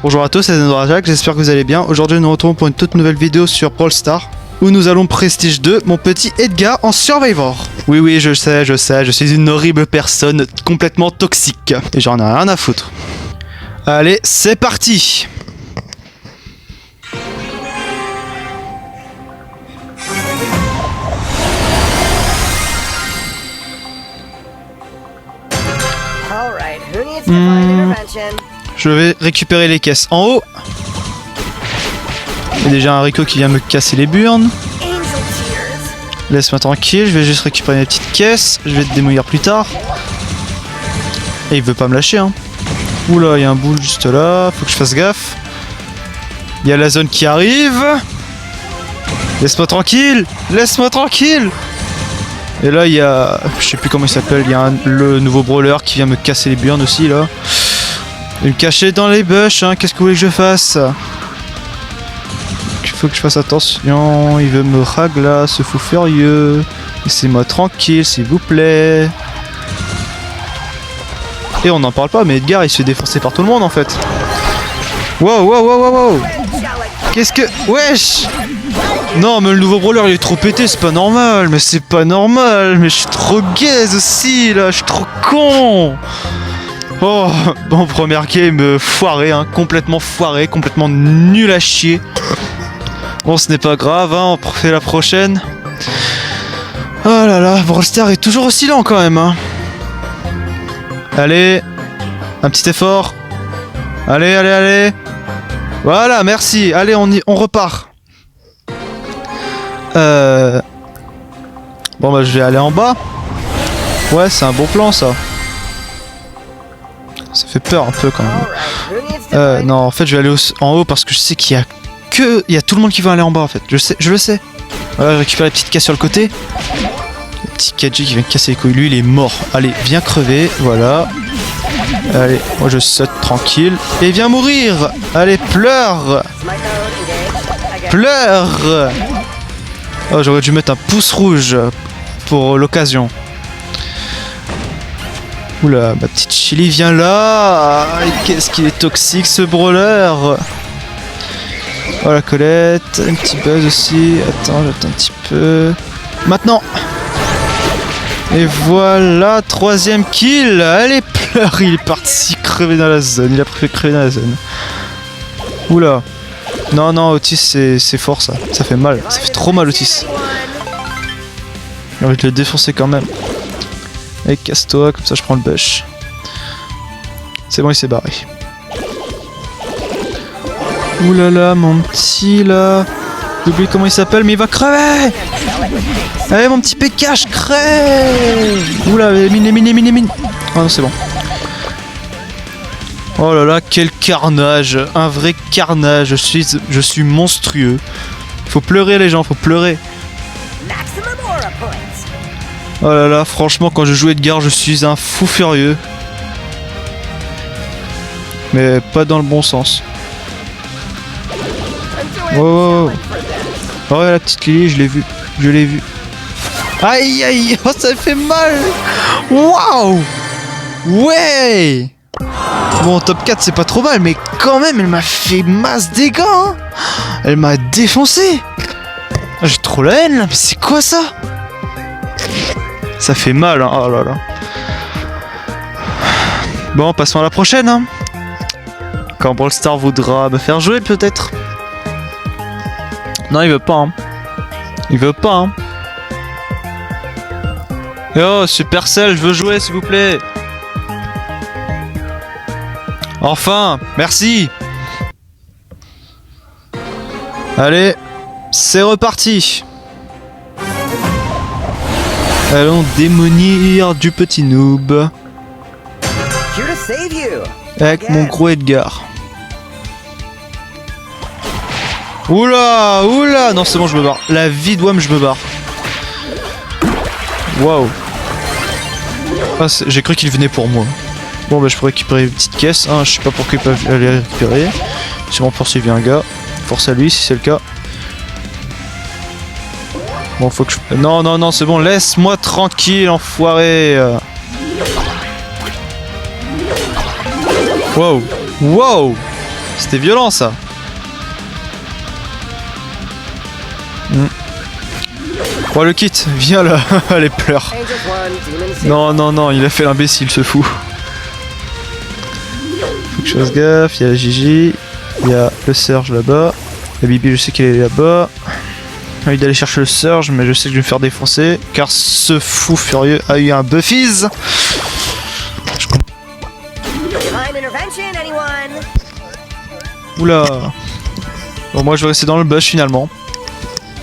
Bonjour à tous, c'est Jack, j'espère que vous allez bien. Aujourd'hui nous nous retrouvons pour une toute nouvelle vidéo sur Brawl Stars où nous allons Prestige 2, mon petit Edgar en Survivor. Oui, je sais, je suis une horrible personne complètement toxique. Et j'en ai rien à foutre. Allez, c'est parti. Je vais récupérer les caisses en haut. Il y a déjà un Rico qui vient me casser les burnes. Laisse-moi tranquille, je vais juste récupérer mes petites caisses. Je vais te démouiller plus tard. Et il veut pas me lâcher hein. Oula, il y a un boule juste là, faut que je fasse gaffe. Il y a la zone qui arrive. Laisse-moi tranquille. Laisse-moi tranquille. Et là il y a... je sais plus comment il s'appelle, il y a le nouveau brawler qui vient me casser les burnes aussi là. Il me cachait dans les bush, hein. Qu'est-ce que vous voulez que je fasse? Il faut que je fasse attention, il veut me rag là, ce fou furieux. Laissez-moi tranquille s'il vous plaît. Et on n'en parle pas, mais Edgar il se fait défoncer par tout le monde en fait. Wow. Qu'est-ce que... wesh. Non mais le nouveau brawler il est trop pété, c'est pas normal. Mais c'est pas normal, mais je suis trop gaze aussi là, je suis trop con. Oh, bon, première game foirée, hein, complètement foirée, complètement nul à chier. Bon, ce n'est pas grave, hein, on refait la prochaine. Oh là là, Brawl Stars est toujours aussi lent quand même. Hein. Allez, un petit effort. Allez. Voilà, merci. Allez, on repart. Bon, bah, je vais aller en bas. Ouais, c'est un bon plan, ça. Ça fait peur un peu quand même. Non, en fait, je vais aller en haut parce que je sais qu'il y a que... il y a tout le monde qui veut aller en bas, en fait. Je le sais. Voilà, je récupère les petites caisses sur le côté. Le petit KG qui vient casser les couilles. Lui, il est mort. Allez, viens crever. Voilà. Allez, moi, je saute tranquille. Et viens mourir. Allez, pleure. Pleure. Oh, j'aurais dû mettre un pouce rouge pour l'occasion. Oula, ma petite Chili vient là. Qu'est-ce qu'il est toxique ce brawler. Oh la Colette, un petit buzz aussi. Attends, j'attends un petit peu. Maintenant. Et voilà, troisième kill. Allez, pleure, il est parti crever dans la zone. Il a préféré crever dans la zone. Oula. Non, Otis, c'est fort ça. Ça fait mal, ça fait trop mal Otis. J'ai envie de le défoncer quand même. Allez, casse-toi, comme ça je prends le bush. C'est bon, il s'est barré. Oulala, mon petit là. J'ai oublié comment il s'appelle, mais il va crever. Allez, mon petit Pekash, crève. Oula, mine. Oh non, c'est bon. Oh là là, quel carnage. Un vrai carnage. Je suis monstrueux. Faut pleurer, les gens, faut pleurer. Oh là là, franchement, quand je joue Edgar, je suis un fou furieux. Mais pas dans le bon sens. Oh, ouais, la petite Lily, je l'ai vu. Aïe, oh, ça fait mal. Waouh. Ouais. Bon, top 4, c'est pas trop mal, mais quand même, elle m'a fait masse dégâts. Hein. Elle m'a défoncé. J'ai trop la haine, là, mais c'est quoi ça? Ça fait mal, hein. Oh là là. Bon, passons à la prochaine. Hein. Quand Brawl Stars voudra me faire jouer, peut-être. Non, il veut pas. Hein. Il veut pas. Hein. Oh, Supercell, je veux jouer, s'il vous plaît. Enfin, merci. Allez, c'est reparti. Allons démonir du petit noob. Avec mon gros Edgar. Oula. Non, c'est bon, je me barre. La vie de Wam, je me barre. Waouh. Ah, j'ai cru qu'il venait pour moi. Bon, bah, je peux récupérer une petite caisse. Hein, je sais pas pourquoi ils peuvent aller récupérer. Sûrement poursuivre un gars. Force à lui si c'est le cas. Bon, faut que je... Non, c'est bon, laisse-moi tranquille, enfoiré. Wow. C'était violent ça. Oh le kit, viens là. Allez, pleure. Non, non, non, il a fait l'imbécile, ce fou. Faut que je fasse gaffe, il y a la Gigi, il y a le Surge là-bas. La Bibi, je sais qu'elle est là-bas. J'ai envie d'aller chercher le Surge, mais je sais que je vais me faire défoncer. Car ce fou furieux a eu un Buffies. Oula. Bon, moi je vais rester dans le bush finalement.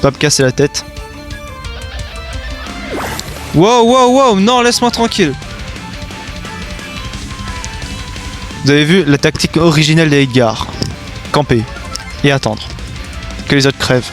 Pas me casser la tête. Wow, wow, wow, non, laisse-moi tranquille. Vous avez vu la tactique originelle des Edgar. Camper et attendre que les autres crèvent.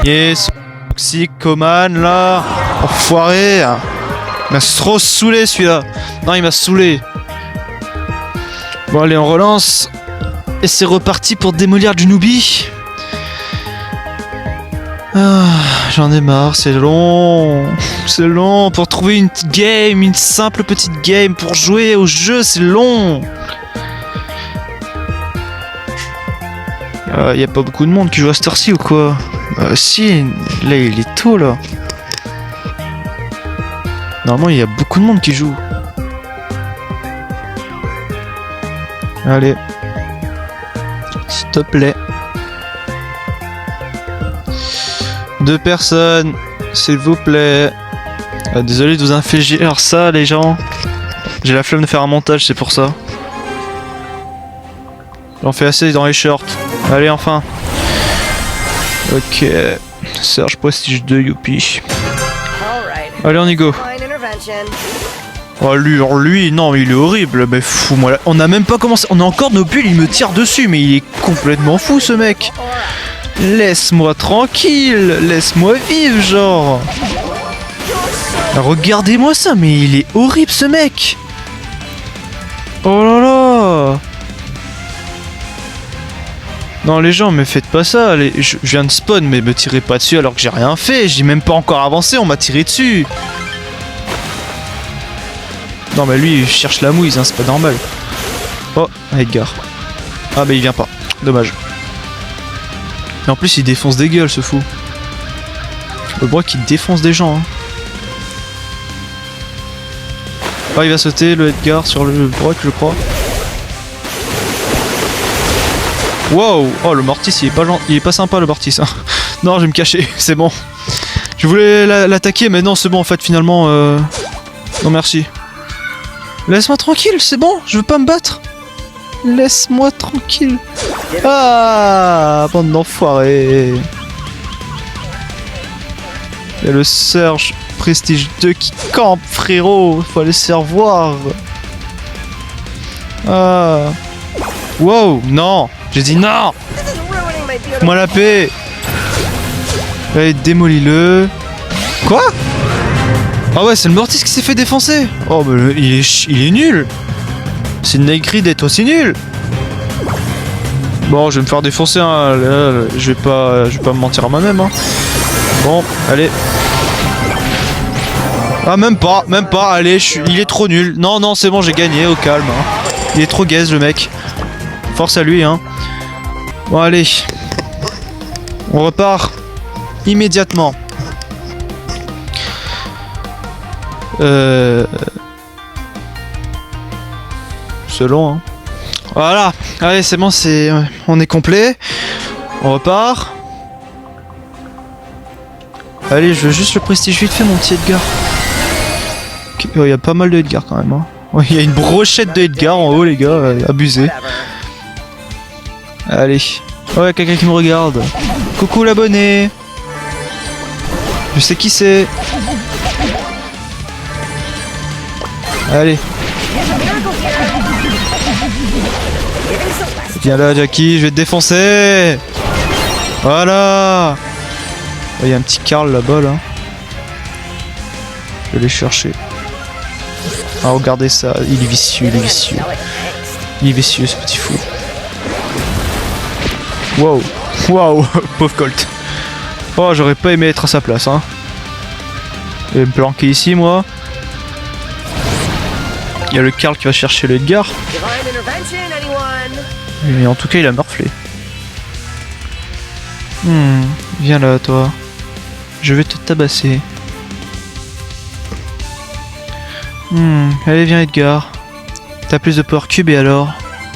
Yes, Toxicoman là, enfoiré. Il m'a trop saoulé celui-là. Non, il m'a saoulé. Bon allez, on relance. Et c'est reparti pour démolir du Newbie. Ah, j'en ai marre, c'est long. C'est long pour trouver une petite game, une simple petite game pour jouer au jeu, c'est long. Y a pas beaucoup de monde qui joue à cette heure-ci ou quoi? Si, là il est tôt là. Normalement il y a beaucoup de monde qui joue. Allez. S'il te plaît. 2 personnes, s'il vous plaît. Désolé de vous infliger ça les gens. J'ai la flemme de faire un montage, c'est pour ça. J'en fais assez dans les shorts. Allez enfin. Ok. Serge Prestige 2, youpi. Allez on y go. Oh lui, non il est horrible, mais fou moi là. On a même pas commencé, on a encore nos bulles, il me tire dessus, mais il est complètement fou ce mec. Laisse-moi tranquille, laisse-moi vivre genre. Regardez-moi ça, mais il est horrible ce mec. Oh là là. Non les gens, me faites pas ça, je viens de spawn, mais me tirez pas dessus alors que j'ai rien fait, j'ai même pas encore avancé, on m'a tiré dessus. Non mais lui il cherche la mouise, hein, c'est pas normal. Oh, Edgar. Ah bah il vient pas, dommage. Et en plus il défonce des gueules ce fou. Le bras qui défonce des gens. Hein. Oh il va sauter le Edgar sur le Brock je crois. Wow. Oh le Mortis il est pas sympa le Mortis. Hein. Non je vais me cacher, c'est bon. Je voulais l'attaquer mais non c'est bon en fait finalement non merci. Laisse-moi tranquille, c'est bon, je veux pas me battre. Laisse-moi tranquille. Ah, bande d'enfoirés. Il y a le Surge Prestige 2 qui campe, frérot. Faut aller se faire voir. Ah. Wow, non. J'ai dit non. Moi la paix. Allez, démolis-le. Quoi? Ah ouais, c'est le Mortis qui s'est fait défoncer. Oh bah il est nul. C'est une Nightgrid d'être aussi nul. Bon, je vais me faire défoncer. Hein. Là, je vais pas me mentir à moi-même. Hein. Bon, allez. Ah même pas. Allez, il est trop nul. Non, non, c'est bon, j'ai gagné. Au calme. Hein. Il est trop gaze le mec. Force à lui. Hein. Bon, allez. On repart immédiatement. C'est long, hein. Voilà. Allez, c'est bon, on est complet. On repart. Allez, je veux juste le prestige vite fait, mon petit Edgar. Il y a pas mal de Edgar quand même. Hein. Ouais, il y a une brochette de Edgar en haut, les gars. Abusé. Allez. Ouais, quelqu'un qui me regarde. Coucou l'abonné. Je sais qui c'est. Allez. Viens là, Jackie, je vais te défoncer. Voilà. Il y a un petit Carl là-bas, là. Je vais aller chercher. Ah, regardez ça. Il est vicieux, il est vicieux. Il est vicieux, ce petit fou. Wow. Wow. Pauvre Colt. Oh, j'aurais pas aimé être à sa place, hein. Je vais me planquer ici, moi. Il y a le Carl qui va chercher le Edgar. Mais en tout cas, il a morflé. Viens là, toi. Je vais te tabasser. Allez, viens, Edgar. T'as plus de power cube et alors?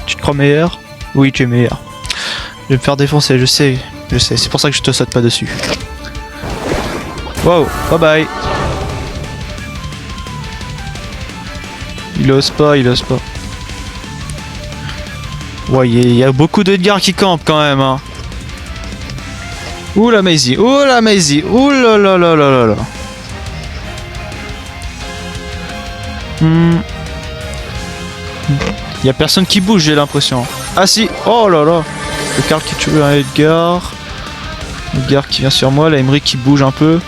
Tu te crois meilleur? Oui, tu es meilleur. Je vais me faire défoncer, je sais. Je sais, c'est pour ça que je te saute pas dessus. Wow, bye bye. Il ose pas, il ose pas. Ouais, il y a beaucoup d'Edgar qui campent quand même, hein. Ouh la Maisie, ouh la Maisie, ouh là là là là là là. Il y a personne qui bouge, j'ai l'impression. Ah si, oh là là. Le Carl qui tue un Edgar. Edgar qui vient sur moi, la Emery qui bouge un peu.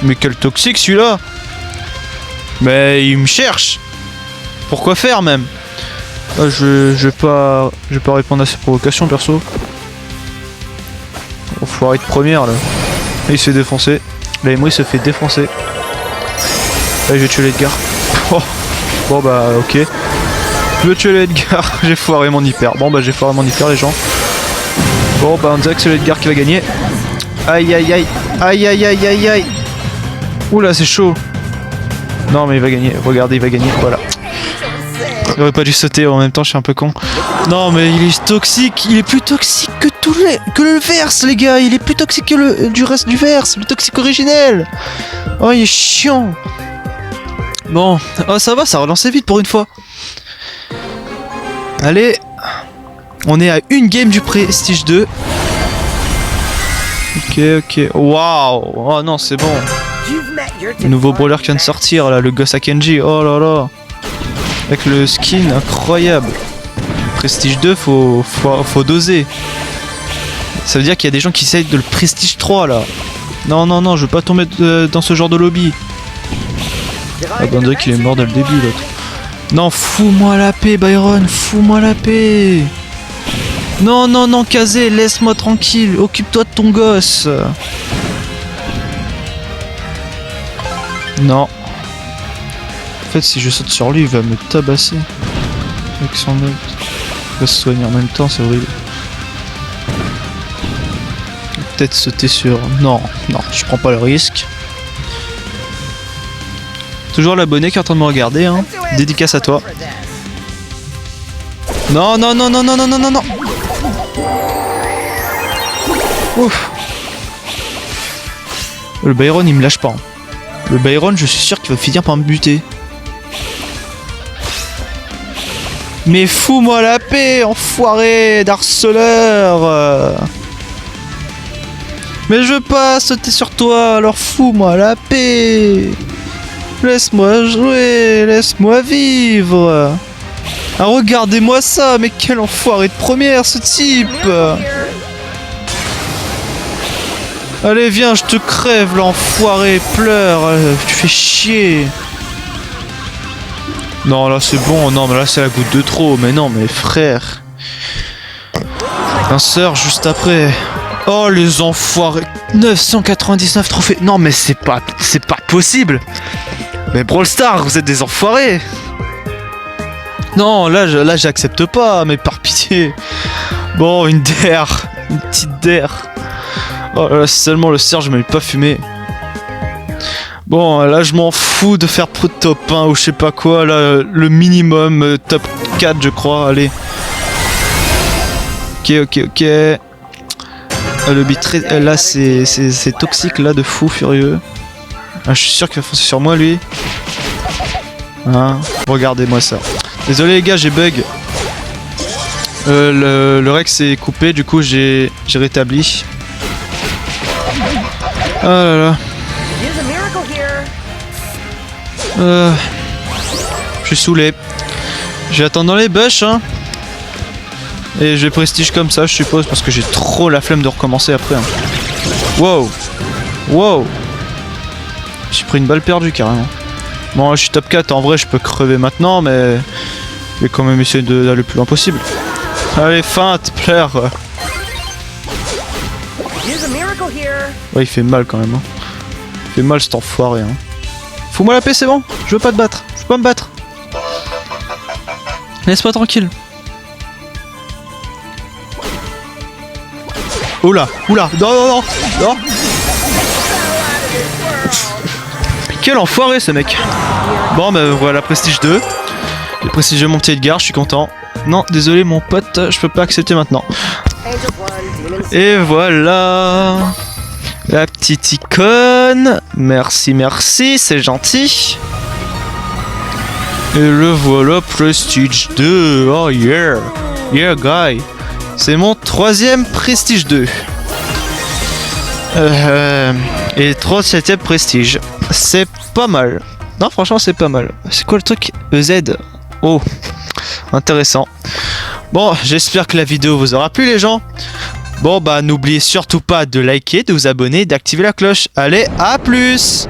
Mais quel toxique celui-là. Mais il me cherche. Pourquoi faire même? Ah, je vais pas répondre à ces provocations perso. Oh, faut arrêter de première là. Et il se fait défoncer. La Emery se fait défoncer. Là je vais tuer l'Edgar. Oh. Bon bah ok. Je veux tuer l'Edgar. J'ai foiré mon hyper. Bon bah j'ai foiré mon hyper les gens. Bon bah on dirait que c'est l'Edgar qui va gagner. Aïe aïe aïe. Aïe aïe aïe aïe aïe. Oula c'est chaud. Non mais il va gagner. Regardez il va gagner. Voilà. J'aurais pas dû sauter en même temps, je suis un peu con. Non mais il est toxique, il est plus toxique que le verse les gars, il est plus toxique que le reste du verse, le toxique originel. Oh il est chiant. Bon, oh ça va, ça relançait vite pour une fois. Allez, on est à une game du Prestige 2. Ok, waouh, oh non c'est bon. Le nouveau brawler qui vient de sortir là, le Goss Akenji, oh là là. Avec le skin incroyable. Prestige 2, faut doser. Ça veut dire qu'il y a des gens qui essayent de le Prestige 3 là. Non, non, non, je veux pas tomber dans ce genre de lobby. Ah bah on dirait qu'il est mort dès le début l'autre. Non, fous-moi la paix Byron, fous-moi la paix. Non, non, non, Kazé, laisse-moi tranquille, occupe-toi de ton gosse. Non. En fait, si je saute sur lui, il va me tabasser. Avec son ult. Il va se soigner en même temps, c'est horrible. Peut-être sauter sur... Non, non, je prends pas le risque. Toujours l'abonné qui est en train de me regarder, hein. Dédicace à toi. Non, non, non, non, non, non, non, non, non. Ouf. Le Byron, il me lâche pas. Hein. Le Byron, je suis sûr qu'il va finir par me buter. Mais fous-moi la paix, enfoiré d'harceleur. Mais je veux pas sauter sur toi, alors fous-moi la paix. Laisse-moi jouer, laisse-moi vivre. Ah, regardez-moi ça, mais quel enfoiré de première ce type. Allez viens, je te crève l'enfoiré, pleure, tu fais chier. Non là c'est bon, non mais là c'est la goutte de trop, mais non mais frère. Un sœur juste après. Oh les enfoirés. 999 trophées. Non mais c'est pas possible. Mais Brawl Stars, vous êtes des enfoirés. Non là j'accepte pas, mais par pitié. Bon une DR, une petite DR. Oh là, seulement le Serge m'avait pas fumé. Bon, là je m'en fous de faire pro top 1 ou je sais pas quoi, là le minimum top 4 je crois, allez. Ok. Le bitrate, là c'est toxique là de fou furieux. Ah, je suis sûr qu'il va foncer sur moi lui. Hein, regardez-moi ça. Désolé les gars, j'ai bug. Le Rex est coupé, du coup j'ai rétabli. Oh là là. Je suis saoulé. Je vais attendre dans les bush hein. Et je vais prestige comme ça je suppose parce que j'ai trop la flemme de recommencer après hein. Wow. J'ai pris une balle perdue carrément. Bon je suis top 4 en vrai je peux crever maintenant mais je vais quand même essayer d'aller le plus loin possible. Allez feinte plaire. Ouais il fait mal quand même hein. Il fait mal cet enfoiré hein. Fous-moi la paix c'est bon. Je veux pas te battre. Je veux pas me battre. Laisse-moi tranquille. Oula, non. Quel enfoiré ce mec. Bon bah voilà, prestige 2. Le prestige de mon petit Edgar, je suis content. Non, désolé mon pote, je peux pas accepter maintenant. Et voilà. La petite icône. Merci, c'est gentil. Et le voilà, prestige 2. Oh yeah. Yeah guy. C'est mon 3ème prestige 2. Et 37ème prestige. C'est pas mal. Non, franchement, c'est pas mal. C'est quoi le truc EZ? Oh, intéressant. Bon, j'espère que la vidéo vous aura plu, les gens. Bon, bah, n'oubliez surtout pas de liker, de vous abonner, d'activer la cloche. Allez, à plus!